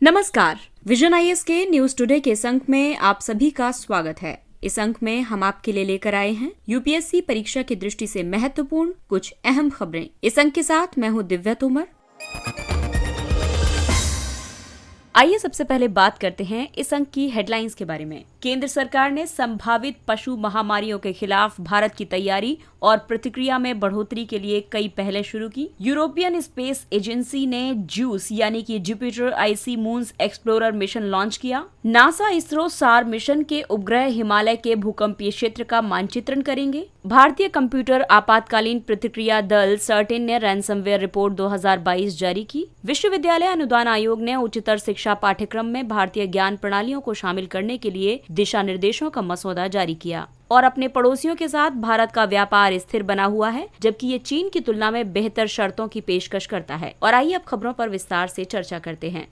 नमस्कार, vision IAS के news today के इस अंक में आप सभी का स्वागत है। इस अंक में हम आपके लिए लेकर आए हैं यूपीएससी परीक्षा की दृष्टि से महत्वपूर्ण कुछ अहम खबरें। इस अंक के साथ मैं हूं दिव्या तोमर। आइए सबसे पहले बात करते हैं इस अंक की हेडलाइंस के बारे में। केंद्र सरकार ने संभावित पशु महामारियों के खिलाफ भारत की तैयारी और प्रतिक्रिया में बढ़ोतरी के लिए कई पहलें शुरू की। यूरोपियन स्पेस एजेंसी ने ज्यूस यानी कि Jupiter IC moons explorer mission launch किया। नासा इसरो सार मिशन के उपग्रह हिमालय के भूकंपीय क्षेत्र का मानचित्रण करेंगे। भारतीय कंप्यूटर आपातकालीन प्रतिक्रिया दल सर्टेन ने रैनसमवेयर रिपोर्ट 2022 जारी की। विश्वविद्यालय अनुदान आयोग ने उच्चतर शिक्षा पाठ्यक्रम में भारतीय ज्ञान प्रणालियों को शामिल करने के लिए दिशा निर्देशों का मसौदा जारी किया। और अपने पड़ोसियों के साथ भारत का व्यापार स्थिर बना हुआ है, जबकि ये चीन की तुलना में बेहतर शर्तों की पेशकश करता है। और आइए अब खबरों पर विस्तार से चर्चा करते हैं।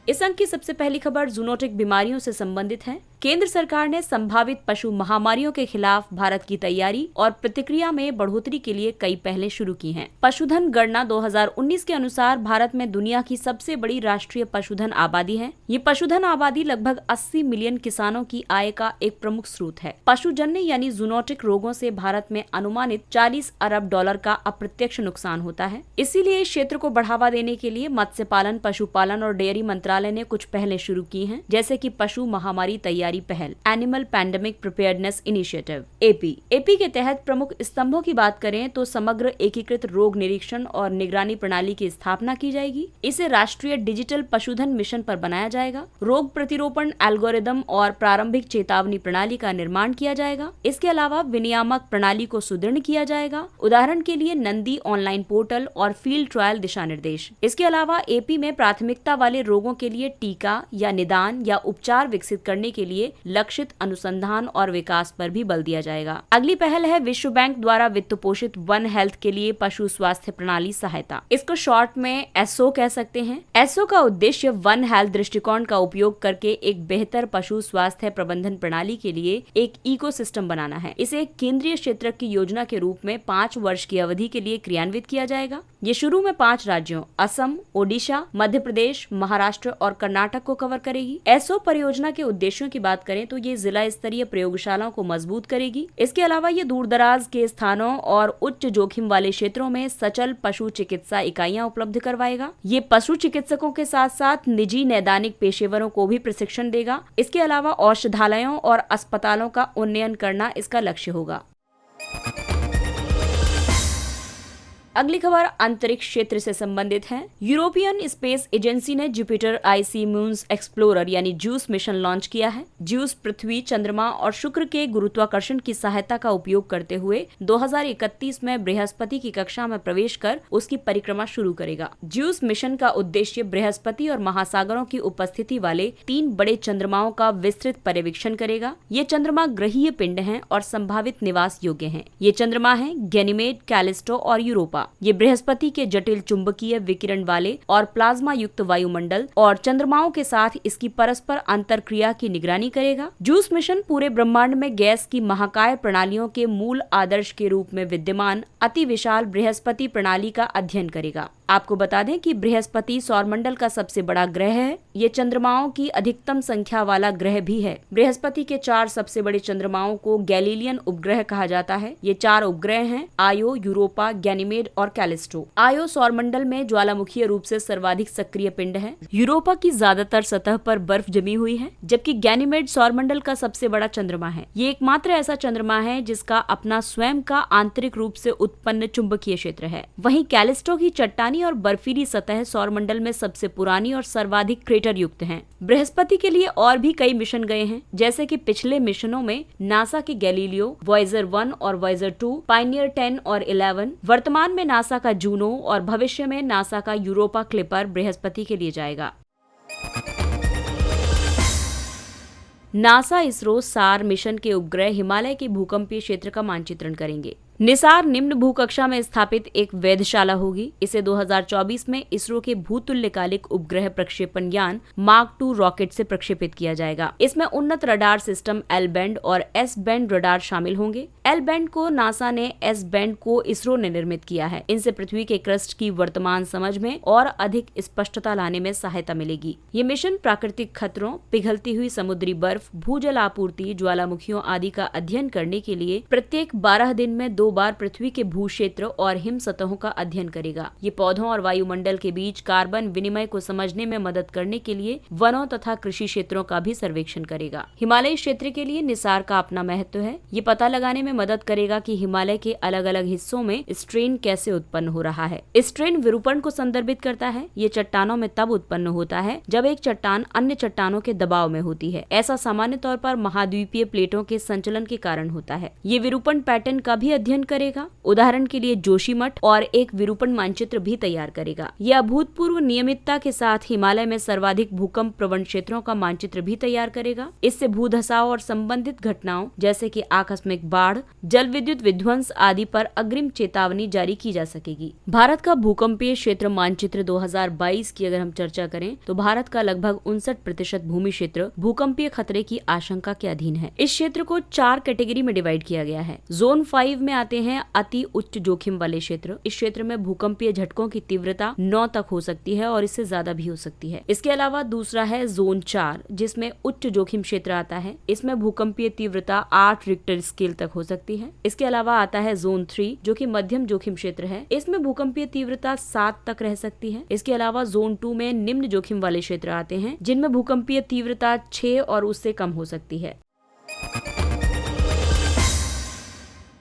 इस अंक की सबसे पहली खबर जूनोटिक बीमारियों से संबंधित है। केंद्र सरकार ने संभावित पशु महामारियों के खिलाफ भारत की तैयारी और प्रतिक्रिया में बढ़ोतरी के लिए कई पहलें शुरू की हैं। पशुधन गणना 2019 के अनुसार भारत में दुनिया की सबसे बड़ी राष्ट्रीय पशुधन आबादी है। ये पशुधन आबादी लगभग 80 मिलियन किसानों की आय का एक प्रमुख स्रोत है। पशुजन्य यानी जूनोटिक रोगों से भारत में अनुमानित $40 अरब का अप्रत्यक्ष नुकसान होता है। इसीलिए इस क्षेत्र को बढ़ावा देने के लिए मत्स्य पालन, पशुपालन और डेयरी मंत्रालय ने कुछ पहलें शुरू की हैं, जैसे कि पशु महामारी तैयारी पहल animal pandemic preparedness initiative AP के तहत प्रमुख स्तंभों की बात करें तो समग्र एकीकृत रोग निरीक्षण और निगरानी प्रणाली की स्थापना की जाएगी। इसे राष्ट्रीय डिजिटल पशुधन मिशन पर बनाया जाएगा। रोग प्रतिरोपण एल्गोरिदम और प्रारंभिक चेतावनी प्रणाली का निर्माण किया जाएगा। इसके अलावा विनियामक प्रणाली को सुदृढ़ किया जाएगा। उदाहरण के लिए नंदी ऑनलाइन पोर्टल और फील्ड ट्रायल दिशा निर्देश। इसके अलावा एपी में प्राथमिकता वाले रोगों के लिए टीका या निदान या उपचार विकसित करने के लिए लक्षित अनुसंधान और विकास पर भी बल दिया जाएगा। अगली पहल है विश्व बैंक द्वारा वित्त पोषित वन हेल्थ के लिए पशु स्वास्थ्य प्रणाली सहायता। इसको शॉर्ट में एसओ कह सकते हैं। एसओ का उद्देश्य वन हेल्थ दृष्टिकोण का उपयोग करके एक बेहतर पशु स्वास्थ्य प्रबंधन प्रणाली के लिए एक इकोसिस्टम बनाना है। इसे एक केंद्रीय क्षेत्र की योजना के रूप में 5 वर्ष की अवधि के लिए क्रियान्वित किया जाएगा। ये शुरू में 5 राज्यों असम, ओडिशा, मध्य प्रदेश, महाराष्ट्र और कर्नाटक को कवर करेगी। एसओ परियोजना के उद्देश्यों की बात करें तो ये जिला स्तरीय प्रयोगशालाओं को मजबूत करेगी। इसके अलावा ये दूर दराज के स्थानों और उच्च जोखिम वाले क्षेत्रों में सचल पशु चिकित्सा इकाइयां उपलब्ध करवाएगा। ये पशु चिकित्सकों के साथ साथ निजी नैदानिक पेशेवरों को भी प्रशिक्षण देगा। इसके अलावा औषधालयों और अस्पतालों का उन्नयन करना इसका लक्ष्य होगा। अगली खबर अंतरिक्ष क्षेत्र से संबंधित है। यूरोपियन स्पेस एजेंसी ने जुपिटर आईसी मून्स एक्सप्लोरर यानी ज्यूस मिशन लॉन्च किया है। ज्यूस पृथ्वी, चंद्रमा और शुक्र के गुरुत्वाकर्षण की सहायता का उपयोग करते हुए 2031 में बृहस्पति की कक्षा में प्रवेश कर उसकी परिक्रमा शुरू करेगा। ज्यूस मिशन का उद्देश्य बृहस्पति और महासागरों की उपस्थिति वाले 3 बड़े चंद्रमाओं का विस्तृत पर्यवेक्षण करेगा। ये चंद्रमा ग्रहीय पिंड हैं और संभावित निवास योग्य हैं। ये चंद्रमा हैं गैनीमेड, कैलिस्टो और यूरोपा। ये बृहस्पति के जटिल चुंबकीय विकिरण वाले और प्लाज्मा युक्त वायुमंडल और चंद्रमाओं के साथ इसकी परस्पर अंतरक्रिया की निगरानी करेगा। ज्यूस मिशन पूरे ब्रह्मांड में गैस की महाकाय प्रणालियों के मूल आदर्श के रूप में विद्यमान अति विशाल बृहस्पति प्रणाली का अध्ययन करेगा। आपको बता दें कि बृहस्पति सौरमंडल का सबसे बड़ा ग्रह है। ये चंद्रमाओं की अधिकतम संख्या वाला ग्रह भी है। बृहस्पति के 4 सबसे बड़े चंद्रमाओं को गैलीलियन उपग्रह कहा जाता है। ये 4 उपग्रह हैं आयो, यूरोपा, गैनीमेड और कैलिस्टो। आयो सौरमंडल में ज्वालामुखीय रूप से सर्वाधिक सक्रिय पिंड है। यूरोपा की ज्यादातर सतह पर बर्फ जमी हुई है, जबकि गैनीमेड सौरमंडल का सबसे बड़ा चंद्रमा है। ये एकमात्र ऐसा चंद्रमा है जिसका अपना स्वयं का आंतरिक रूप से उत्पन्न चुंबकीय क्षेत्र है। वहीं कैलिस्टो की चट्टानी और बर्फीली सतह सौरमंडल में सबसे पुरानी और सर्वाधिक क्रेटर युक्त हैं। बृहस्पति के लिए और भी कई मिशन गए हैं, जैसे कि पिछले मिशनों में नासा के गैलीलियो, वॉयेजर 1 और वॉयेजर 2, पायनियर 10 और 11, वर्तमान में नासा का जूनो और भविष्य में नासा का यूरोपा क्लिपर बृहस्पति के लिए जाएगा। नासा इसरो सार मिशन के उपग्रह हिमालय के भूकंपीय क्षेत्र का मानचित्रण करेंगे। निसार निम्न भूकक्षा में स्थापित एक वेधशाला होगी। इसे 2024 में इसरो के भूतुल्यकालिक उपग्रह प्रक्षेपण यान मार्क 2 रॉकेट से प्रक्षेपित किया जाएगा। इसमें उन्नत रडार सिस्टम एल बैंड और एस बैंड रडार शामिल होंगे। एल बैंड को नासा ने, एस बैंड को इसरो ने निर्मित किया है। इनसे पृथ्वी के क्रस्ट की वर्तमान समझ में और अधिक स्पष्टता लाने में सहायता मिलेगी। ये मिशन प्राकृतिक खतरों, पिघलती हुई समुद्री बर्फ, भूजल आपूर्ति, ज्वालामुखियों आदि का अध्ययन करने के लिए प्रत्येक 12 दिन में 2 बार पृथ्वी के भू क्षेत्र और हिम सतहों का अध्ययन करेगा। ये पौधों और वायुमंडल के बीच कार्बन विनिमय को समझने में मदद करने के लिए वनों तथा कृषि क्षेत्रों का भी सर्वेक्षण करेगा। हिमालय क्षेत्र के लिए निसार का अपना महत्व है। ये पता लगाने में मदद करेगा कि हिमालय के अलग अलग हिस्सों में स्ट्रेन कैसे उत्पन्न हो रहा है। स्ट्रेन विरूपण को संदर्भित करता है। ये चट्टानों में तब उत्पन्न होता है जब एक चट्टान अन्य चट्टानों के दबाव में होती है। ऐसा सामान्य तौर पर महाद्वीपीय प्लेटों के संचलन के कारण होता है। ये विरूपण पैटर्न का भी अध्ययन करेगा। उदाहरण के लिए जोशीमठ और एक विरूपण मानचित्र भी तैयार करेगा। यह अभूतपूर्व नियमितता के साथ हिमालय में सर्वाधिक भूकंप प्रवण क्षेत्रों का मानचित्र भी तैयार करेगा। इससे भूधसाव और संबंधित घटनाओं जैसे कि आकस्मिक बाढ़, जल विद्युत विध्वंस आदि पर अग्रिम चेतावनी जारी की जा सकेगी। भारत का भूकंपीय क्षेत्र मानचित्र 2022 की अगर हम चर्चा करें तो भारत का लगभग 59% भूमि क्षेत्र भूकंपीय खतरे की आशंका के अधीन है। इस क्षेत्र को 4 कैटेगरी में डिवाइड किया गया है। जोन 5 में आते हैं अति उच्च जोखिम वाले क्षेत्र। इस क्षेत्र में भूकंपीय झटकों की तीव्रता 9 तक हो सकती है और इससे ज्यादा भी हो सकती है। इसके अलावा दूसरा है जोन 4 जिसमें उच्च जोखिम क्षेत्र आता है। इसमें भूकंपीय तीव्रता 8 रिक्टर स्केल तक हो सकती है। इसके अलावा आता है जोन 3 जो कि मध्यम जोखिम क्षेत्र है। इसमें भूकंपीय तीव्रता 7 तक रह सकती है। इसके अलावा जोन 2 में निम्न जोखिम वाले क्षेत्र आते हैं जिनमें भूकंपीय तीव्रता 6 और उससे कम हो सकती है।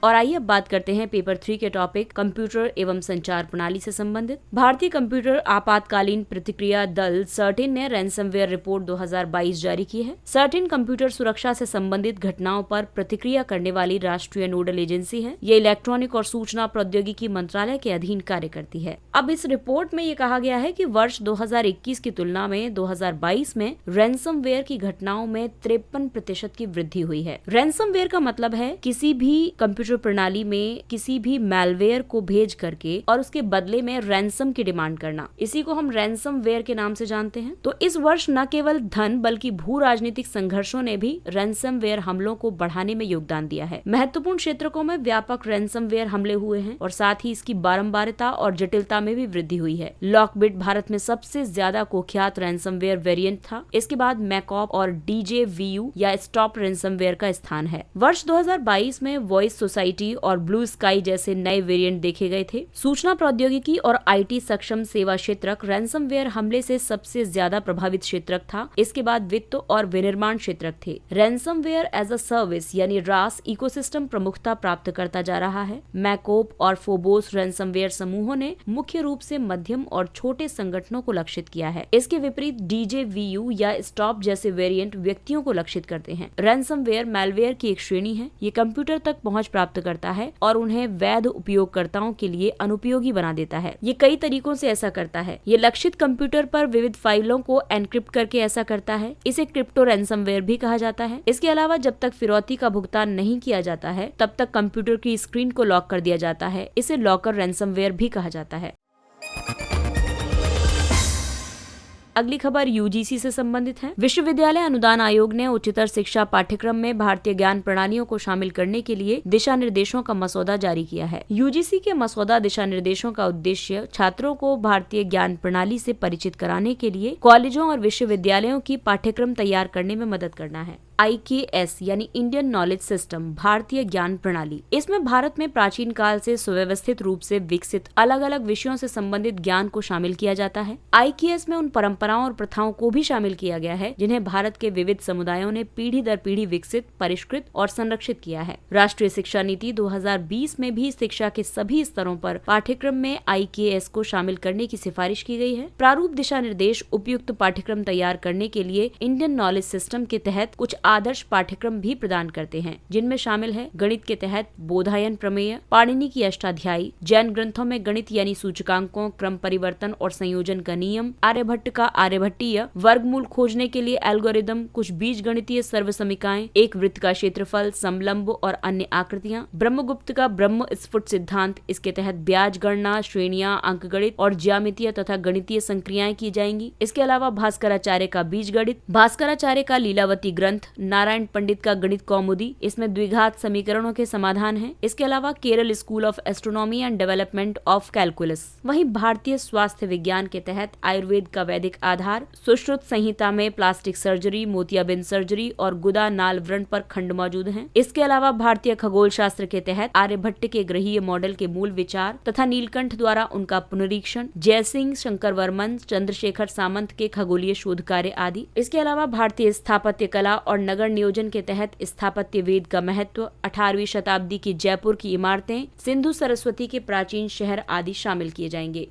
और आइए अब बात करते हैं पेपर 3 के टॉपिक कंप्यूटर एवं संचार प्रणाली से संबंधित। भारतीय कंप्यूटर आपातकालीन प्रतिक्रिया दल सर्टिन ने रैंसमवेयर रिपोर्ट 2022 जारी की है। सर्टिन कंप्यूटर सुरक्षा से संबंधित घटनाओं पर प्रतिक्रिया करने वाली राष्ट्रीय नोडल एजेंसी है। ये इलेक्ट्रॉनिक और सूचना प्रौद्योगिकी मंत्रालय के अधीन कार्य करती है। अब इस रिपोर्ट में ये कहा गया है कि वर्ष 2021 की तुलना में 2022 में रैंसमवेयर की घटनाओं में 53% की वृद्धि हुई है। रैंसमवेयर का मतलब है किसी भी कंप्यूटर प्रणाली में किसी भी मैलवेयर को भेज करके और उसके बदले में रैंसम की डिमांड करना। इसी को हम रैंसमवेयर के नाम से जानते हैं। तो इस वर्ष न केवल धन बल्कि भू राजनीतिक संघर्षों ने भी रैंसमवेयर हमलों को बढ़ाने में योगदान दिया है। महत्वपूर्ण क्षेत्रों में व्यापक रैंसमवेयर हमले हुए हैं और साथ ही इसकी बारंबारता और जटिलता में भी वृद्धि हुई है। लॉकबिट भारत में सबसे ज्यादा कुख्यात रैंसमवेयर वेरिएंट था। इसके बाद मैकॉप और DJVU या स्टॉप रैंसमवेयर का स्थान है। वर्ष 2022 में वॉइस सोसाइटी और ब्लू स्काई जैसे नए वेरिएंट देखे गए थे। सूचना प्रौद्योगिकी और IT सक्षम सेवा क्षेत्रक रैंसमवेयर हमले से सबसे ज्यादा प्रभावित क्षेत्रक था। इसके बाद वित्त और विनिर्माण क्षेत्रक थे। रैंसमवेयर एज अ सर्विस यानी रास इकोसिस्टम प्रमुखता प्राप्त करता जा रहा है। मैकोप और फोबोस रैंसमवेयर समूहों ने मुख्य रूप से मध्यम और छोटे संगठनों को लक्षित किया है। इसके विपरीत DJVU या स्टॉप जैसे वेरिएंट व्यक्तियों को लक्षित करते हैं। रैंसमवेयर मैलवेयर की एक श्रेणी है। ये कंप्यूटर तक पहुंच प्राप्त करता है और उन्हें वैध उपयोगकर्ताओं के लिए अनुपयोगी बना देता है। ये कई तरीकों से ऐसा करता है। ये लक्षित कंप्यूटर पर विविध फाइलों को एनक्रिप्ट करके ऐसा करता है। इसे क्रिप्टो रैंसमवेयर भी कहा जाता है। इसके अलावा जब तक फिरौती का भुगतान नहीं किया जाता है तब तक कंप्यूटर की स्क्रीन को लॉक कर दिया जाता है। इसे लॉकर रैंसमवेयर भी कहा जाता है। अगली खबर UGC से संबंधित है। विश्वविद्यालय अनुदान आयोग ने उच्चतर शिक्षा पाठ्यक्रम में भारतीय ज्ञान प्रणालियों को शामिल करने के लिए दिशा निर्देशों का मसौदा जारी किया है। UGC के मसौदा दिशा निर्देशों का उद्देश्य छात्रों को भारतीय ज्ञान प्रणाली से परिचित कराने के लिए कॉलेजों और विश्वविद्यालयों की पाठ्यक्रम तैयार करने में मदद करना है। IKS यानी इंडियन नॉलेज सिस्टम भारतीय ज्ञान प्रणाली। इसमें भारत में प्राचीन काल से सुव्यवस्थित रूप से विकसित अलग अलग विषयों से संबंधित ज्ञान को शामिल किया जाता है। IKS में उन परंपराओं और प्रथाओं को भी शामिल किया गया है जिन्हें भारत के विविध समुदायों ने पीढ़ी दर पीढ़ी विकसित, परिष्कृत और संरक्षित किया है। राष्ट्रीय शिक्षा नीति 2020 में भी शिक्षा के सभी स्तरों पर पाठ्यक्रम में IKS को शामिल करने की सिफारिश की गई है। प्रारूप दिशा निर्देश उपयुक्त पाठ्यक्रम तैयार करने के लिए इंडियन नॉलेज सिस्टम के तहत कुछ आदर्श पाठ्यक्रम भी प्रदान करते हैं, जिनमें शामिल है गणित के तहत बोधायन प्रमेय, पाणिनि की अष्टाध्यायी, जैन ग्रंथों में गणित यानी सूचकांकों, क्रम परिवर्तन और संयोजन का नियम, आर्यभट्ट का आर्यभट्टीय, वर्गमूल खोजने के लिए एल्गोरिदम, कुछ बीज गणितीय सर्वसमीकाएं, एक वृत्त का क्षेत्रफल, समलंब और अन्य आकृतियां, ब्रह्मगुप्त का ब्रह्म स्फुट सिद्धांत, इसके तहत ब्याज गणना, श्रेणियां, अंकगणित और ज्यामितीय तथा गणितीय संक्रियाएं की जाएंगी। इसके अलावा भास्कराचार्य का बीज गणित, भास्कराचार्य का लीलावती ग्रंथ, नारायण पंडित का गणित कौमुदी, इसमें द्विघात समीकरणों के समाधान हैं। इसके अलावा Kerala school of astronomy and development of calculus. वहीं भारतीय स्वास्थ्य विज्ञान के तहत आयुर्वेद का वैदिक आधार, सुश्रुत संहिता में प्लास्टिक सर्जरी, मोतियाबिंद सर्जरी और गुदा नाल व्रण पर खंड मौजूद हैं। इसके अलावा भारतीय खगोल शास्त्र के तहत आर्यभट्ट के ग्रहीय मॉडल के मूल विचार तथा नीलकंठ द्वारा उनका पुनरीक्षण, जयसिंह, शंकर वर्मन, चंद्रशेखर सामंत के खगोलीय शोध कार्य आदि। इसके अलावा भारतीय स्थापत्य कला और नगर नियोजन के तहत स्थापत्य वेद का महत्व, 18वीं शताब्दी की जयपुर की इमारतें, सिंधु सरस्वती के प्राचीन शहर आदि शामिल किए जाएंगे।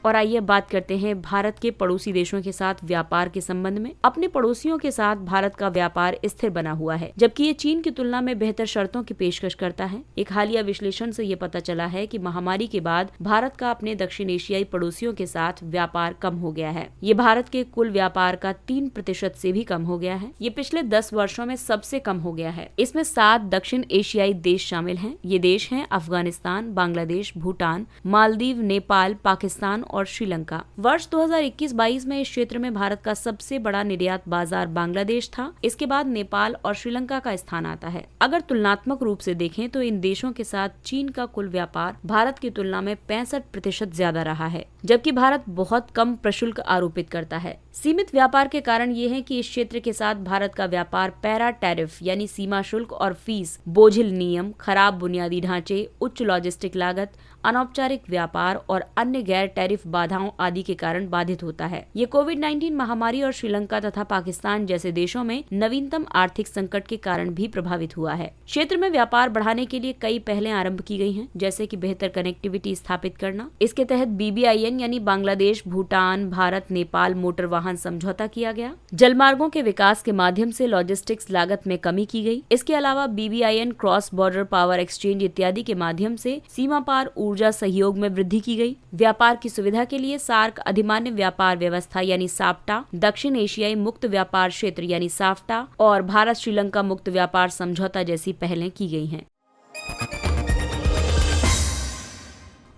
और आइए बात करते हैं भारत के पड़ोसी देशों के साथ व्यापार के संबंध में। अपने पड़ोसियों के साथ भारत का व्यापार स्थिर बना हुआ है, जबकि ये चीन की तुलना में बेहतर शर्तों की पेशकश करता है। एक हालिया विश्लेषण से ये पता चला है कि महामारी के बाद भारत का अपने दक्षिण एशियाई पड़ोसियों के साथ व्यापार कम हो गया है। ये भारत के कुल व्यापार का 3% से भी कम हो गया है। ये पिछले 10 वर्षों में सबसे कम हो गया है। इसमें 7 दक्षिण एशियाई देश शामिल हैं। ये देश हैं अफगानिस्तान, बांग्लादेश, भूटान, मालदीव, नेपाल, पाकिस्तान और श्रीलंका। वर्ष 2021-22 में इस क्षेत्र में भारत का सबसे बड़ा निर्यात बाजार बांग्लादेश था। इसके बाद नेपाल और श्रीलंका का स्थान आता है। अगर तुलनात्मक रूप से देखें तो इन देशों के साथ चीन का कुल व्यापार भारत की तुलना में 65% ज्यादा रहा है, जबकि भारत बहुत कम प्रशुल्क आरोपित करता है। सीमित व्यापार के कारण ये है कि इस क्षेत्र के साथ भारत का व्यापार पैरा टैरिफ यानी सीमा शुल्क और फीस, बोझिल नियम, खराब बुनियादी ढांचे, उच्च लॉजिस्टिक लागत, अनौपचारिक व्यापार और अन्य गैर टैरिफ बाधाओं आदि के कारण बाधित होता है। ये कोविड-19 महामारी और श्रीलंका तथा पाकिस्तान जैसे देशों में नवीनतम आर्थिक संकट के कारण भी प्रभावित हुआ है। क्षेत्र में व्यापार बढ़ाने के लिए कई पहलें आरंभ की गई हैं, जैसे कि बेहतर कनेक्टिविटी स्थापित करना। इसके तहत BBIN यानी बांग्लादेश, भूटान, भारत, नेपाल मोटर वाहन समझौता किया गया। जलमार्गों के विकास के माध्यम से लॉजिस्टिक्स लागत में कमी की गई। इसके अलावा BBIN cross border power exchange इत्यादि के माध्यम से सीमा पार ऊर्जा सहयोग में वृद्धि की गई। व्यापार की सुविधा के लिए सार्क अधिमान्य व्यापार व्यवस्था यानी साफ्टा, दक्षिण एशियाई मुक्त व्यापार क्षेत्र यानी साफ्टा और भारत श्रीलंका मुक्त व्यापार समझौता जैसी पहलें की गई हैं।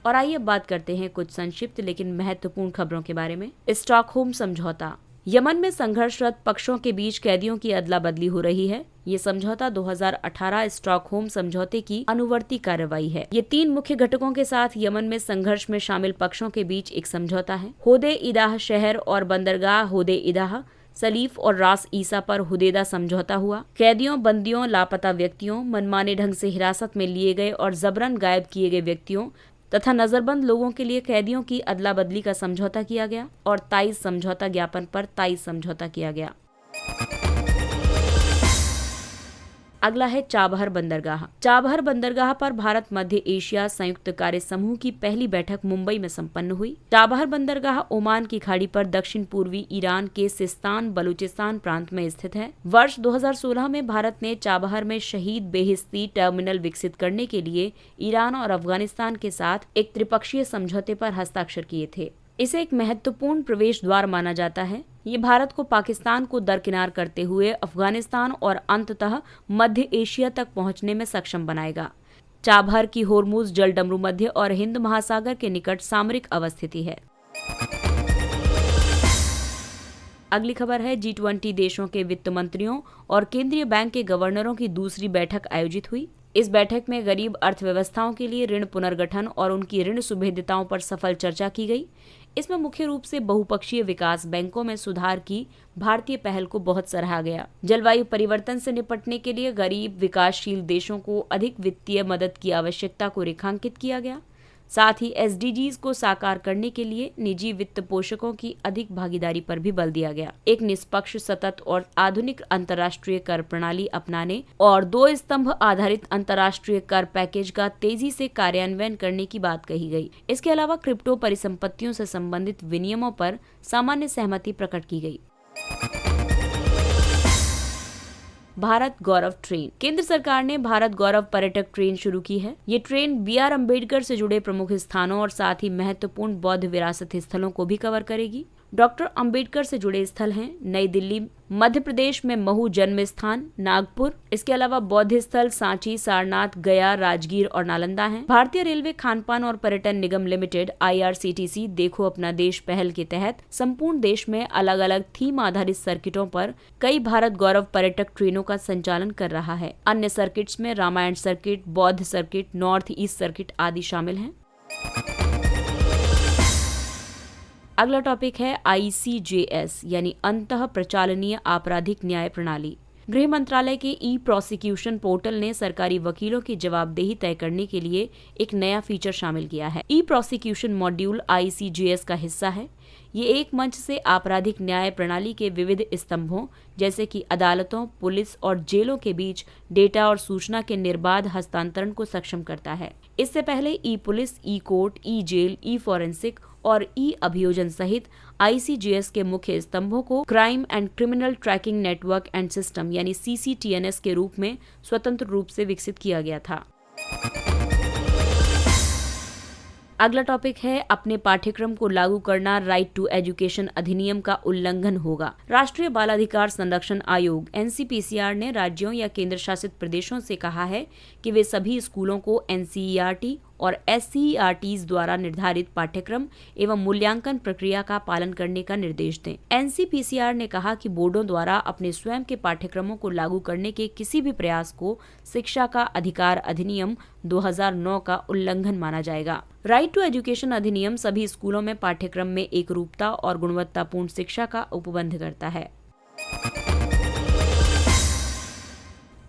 और आइए बात करते हैं कुछ संक्षिप्त लेकिन महत्वपूर्ण खबरों के बारे में। स्टॉकहोम समझौता। यमन में संघर्षरत पक्षों के बीच कैदियों की अदला बदली हो रही है। ये समझौता 2018 स्टॉकहोम समझौते की अनुवर्ती कार्रवाई है। ये 3 मुख्य घटकों के साथ यमन में संघर्ष में शामिल पक्षों के बीच एक समझौता है। होदे इदाह शहर और बंदरगाह होदे इदाह, सलीफ और रास ईसा पर हुदेदा समझौता हुआ। कैदियों, बंदियों, लापता व्यक्तियों, मनमाने ढंग से हिरासत में लिए गए और जबरन गायब किए गए व्यक्तियों तथा नजरबंद लोगों के लिए कैदियों की अदला बदली का समझौता किया गया और 23 समझौता ज्ञापन पर 23 समझौता किया गया। अगला है चाबहार बंदरगाह। चाबहार बंदरगाह पर भारत मध्य एशिया संयुक्त कार्य समूह की पहली बैठक मुंबई में संपन्न हुई। चाबहार बंदरगाह ओमान की खाड़ी पर दक्षिण पूर्वी ईरान के सिस्तान बलूचिस्तान प्रांत में स्थित है। वर्ष 2016 में भारत ने चाबहार में शहीद बेहिस्ती टर्मिनल विकसित करने के लिए ईरान और अफगानिस्तान के साथ एक त्रिपक्षीय समझौते पर हस्ताक्षर किए थे। इसे एक महत्वपूर्ण प्रवेश द्वार माना जाता है। ये भारत को पाकिस्तान को दरकिनार करते हुए अफगानिस्तान और अंततः मध्य एशिया तक पहुंचने में सक्षम बनाएगा। चाबहार की होर्मुज जलडमरू मध्य और हिंद महासागर के निकट सामरिक अवस्थिति है। अगली खबर है G20 देशों के वित्त मंत्रियों और केंद्रीय बैंक के गवर्नरों की दूसरी बैठक आयोजित हुई। इस बैठक में गरीब अर्थव्यवस्थाओं के लिए ऋण पुनर्गठन और उनकी ऋण सुभेद्यताओं पर सफल चर्चा की गई। इसमें मुख्य रूप से बहुपक्षीय विकास बैंकों में सुधार की भारतीय पहल को बहुत सराहा गया। जलवायु परिवर्तन से निपटने के लिए गरीब विकासशील देशों को अधिक वित्तीय मदद की आवश्यकता को रेखांकित किया गया। साथ ही SDGs को साकार करने के लिए निजी वित्त पोषकों की अधिक भागीदारी पर भी बल दिया गया। एक निष्पक्ष, सतत और आधुनिक अंतर्राष्ट्रीय कर प्रणाली अपनाने और 2 स्तंभ आधारित अंतर्राष्ट्रीय कर पैकेज का तेजी से कार्यान्वयन करने की बात कही गई। इसके अलावा क्रिप्टो परिसंपत्तियों से संबंधित विनियमों पर सामान्य सहमति प्रकट की गई। भारत गौरव ट्रेन। केंद्र सरकार ने भारत गौरव पर्यटक ट्रेन शुरू की है। ये ट्रेन BR अम्बेडकर से जुड़े प्रमुख स्थानों और साथ ही महत्वपूर्ण बौद्ध विरासत स्थलों को भी कवर करेगी। डॉक्टर अंबेडकर से जुड़े स्थल हैं नई दिल्ली, मध्य प्रदेश में महू जन्म स्थान, नागपुर। इसके अलावा बौद्ध स्थल सांची, सारनाथ, गया, राजगीर और नालंदा हैं। भारतीय रेलवे खानपान और पर्यटन निगम लिमिटेड IRCTC देखो अपना देश पहल के तहत संपूर्ण देश में अलग अलग थीम आधारित सर्किटों पर कई भारत गौरव पर्यटक ट्रेनों का संचालन कर रहा है। अन्य सर्किट्स में रामायण सर्किट, बौद्ध सर्किट, नॉर्थ ईस्ट सर्किट आदि शामिल हैं। अगला टॉपिक है ICJS यानी अंतः प्रचालनीय आपराधिक न्याय प्रणाली। गृह मंत्रालय के ई-प्रोसिक्यूशन पोर्टल ने सरकारी वकीलों की जवाबदेही तय करने के लिए एक नया फीचर शामिल किया है। ई-प्रोसिक्यूशन मॉड्यूल ICJS का हिस्सा है। ये एक मंच से आपराधिक न्याय प्रणाली के विविध स्तंभों जैसे कि अदालतों, पुलिस और जेलों के बीच डेटा और सूचना के निर्बाध हस्तांतरण को सक्षम करता है। इससे पहले ई-पुलिस, ई-कोर्ट, ई-जेल, ई-फॉरेंसिक और ई-अभियोजन सहित ICJS के मुख्य स्तंभों को crime and criminal tracking network and system यानी CCTNS के रूप में स्वतंत्र रूप से विकसित किया गया था। अगला टॉपिक है अपने पाठ्यक्रम को लागू करना, राइट टू एजुकेशन अधिनियम का उल्लंघन होगा। राष्ट्रीय बाल अधिकार संरक्षण आयोग NCPCR ने राज्यों या केंद्र शासित प्रदेशों से कहा है कि वे सभी स्कूलों को NCERT और SCERTs द्वारा निर्धारित पाठ्यक्रम एवं मूल्यांकन प्रक्रिया का पालन करने का निर्देश दें। NCPCR ने कहा कि बोर्डों द्वारा अपने स्वयं के पाठ्यक्रमों को लागू करने के किसी भी प्रयास को शिक्षा का अधिकार अधिनियम 2009 का उल्लंघन माना जाएगा। राइट टू एजुकेशन अधिनियम सभी स्कूलों में पाठ्यक्रम में एकरूपता और गुणवत्तापूर्ण शिक्षा का उपबंध करता है।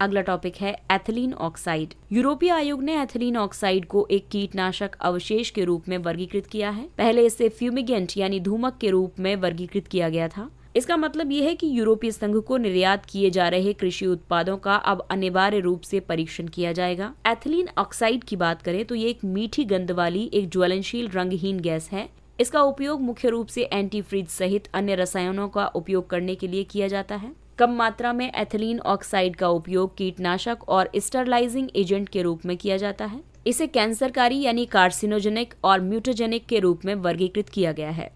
अगला टॉपिक है एथिलीन ऑक्साइड। यूरोपीय आयोग ने एथिलीन ऑक्साइड को एक कीटनाशक अवशेष के रूप में वर्गीकृत किया है। पहले इसे फ्यूमिगेंट यानी धूमक के रूप में वर्गीकृत किया गया था। इसका मतलब ये है कि यूरोपीय संघ को निर्यात किए जा रहे कृषि उत्पादों का अब अनिवार्य रूप से परीक्षण किया जाएगा। एथिलीन ऑक्साइड की बात करें तो ये एक मीठी गंध वाली एक ज्वलनशील रंगहीन गैस है। इसका उपयोग मुख्य रूप से एंटीफ्रीज सहित अन्य रसायनों का उपयोग करने के लिए किया जाता है। कम मात्रा में एथिलीन ऑक्साइड का उपयोग कीटनाशक और स्टरलाइजिंग एजेंट के रूप में किया जाता है। इसे कैंसरकारी यानी कार्सिनोजेनिक और म्यूटाजेनिक के रूप में वर्गीकृत किया गया है।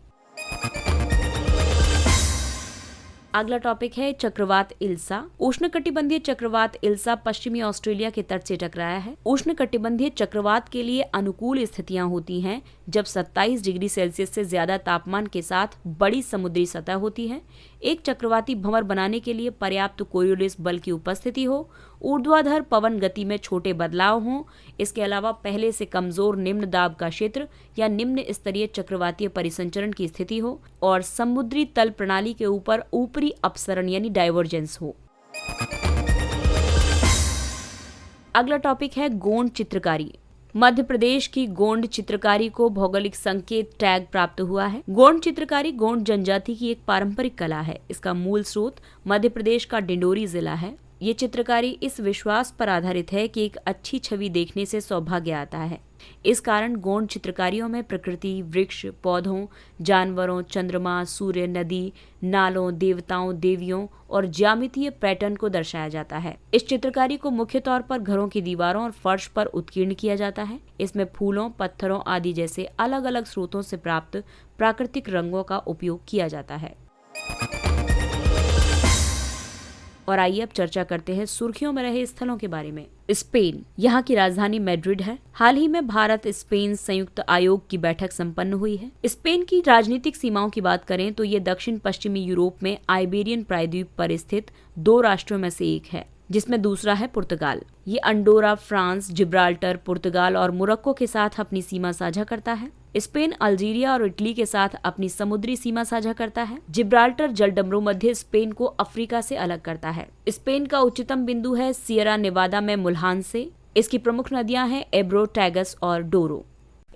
अगला टॉपिक है चक्रवात इल्सा। उष्णकटिबंधीय चक्रवात इल्सा पश्चिमी ऑस्ट्रेलिया के तट से टकराया है। उष्णकटिबंधीय चक्रवात के लिए अनुकूल स्थितियां होती हैं जब 27 डिग्री सेल्सियस से ज्यादा तापमान के साथ बड़ी समुद्री सतह होती है, एक चक्रवाती भंवर बनाने के लिए पर्याप्त कोरियोलिस बल की उपस्थिति हो, ऊर्ध्वाधर पवन गति में छोटे बदलाव हों, इसके अलावा पहले से कमजोर निम्न दाब का क्षेत्र या निम्न स्तरीय चक्रवातीय परिसंचरण की स्थिति हो और समुद्री तल प्रणाली के ऊपर ऊपरी अपसरण यानी डाइवर्जेंस हो। अगला टॉपिक है गोंड चित्रकारी। मध्य प्रदेश की गोंड चित्रकारी को भौगोलिक संकेत टैग प्राप्त हुआ है। गोंड चित्रकारी गोंड जनजाति की एक पारंपरिक कला है। इसका मूल स्रोत मध्य प्रदेश का डिंडोरी जिला है। ये चित्रकारी इस विश्वास पर आधारित है कि एक अच्छी छवि देखने से सौभाग्य आता है। इस कारण गोंड चित्रकारियों में प्रकृति, वृक्ष, पौधों, जानवरों, चंद्रमा, सूर्य, नदी, नालों, देवताओं, देवियों और ज्यामितीय पैटर्न को दर्शाया जाता है। इस चित्रकारी को मुख्य तौर पर घरों की दीवारों और फर्श पर उत्कीर्ण किया जाता है। इसमें फूलों, पत्थरों आदि जैसे अलग अलग स्रोतों से प्राप्त प्राकृतिक रंगों का उपयोग किया जाता है। और आइए अब चर्चा करते हैं सुर्खियों में रहे स्थलों के बारे में। स्पेन, यहाँ की राजधानी मैड्रिड है। हाल ही में भारत स्पेन संयुक्त आयोग की बैठक संपन्न हुई है। स्पेन की राजनीतिक सीमाओं की बात करें तो ये दक्षिण पश्चिमी यूरोप में आइबेरियन प्रायद्वीप पर स्थित 2 राष्ट्रों में से एक है, जिसमें दूसरा है पुर्तगाल। ये अंडोरा, फ्रांस, जिब्राल्टर, पुर्तगाल और मोरक्को के साथ अपनी सीमा साझा करता है। स्पेन अल्जीरिया और इटली के साथ अपनी समुद्री सीमा साझा करता है। जिब्राल्टर जलडमरू मध्य स्पेन को अफ्रीका से अलग करता है। स्पेन का उच्चतम बिंदु है सियरा नेवादा में मुल्हान से। इसकी प्रमुख नदियां हैं एब्रो, टैगस और डोरो।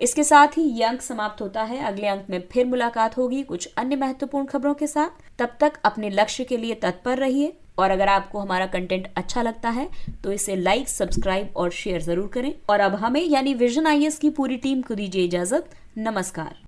इसके साथ ही ये अंक समाप्त होता है। अगले अंक में फिर मुलाकात होगी कुछ अन्य महत्वपूर्ण खबरों के साथ। तब तक अपने लक्ष्य के लिए तत्पर रहिए और अगर आपको हमारा कंटेंट अच्छा लगता है तो इसे लाइक, सब्सक्राइब और शेयर जरूर करें। और अब हमें यानी विजन IAS की पूरी टीम को दीजिए इजाजत। नमस्कार।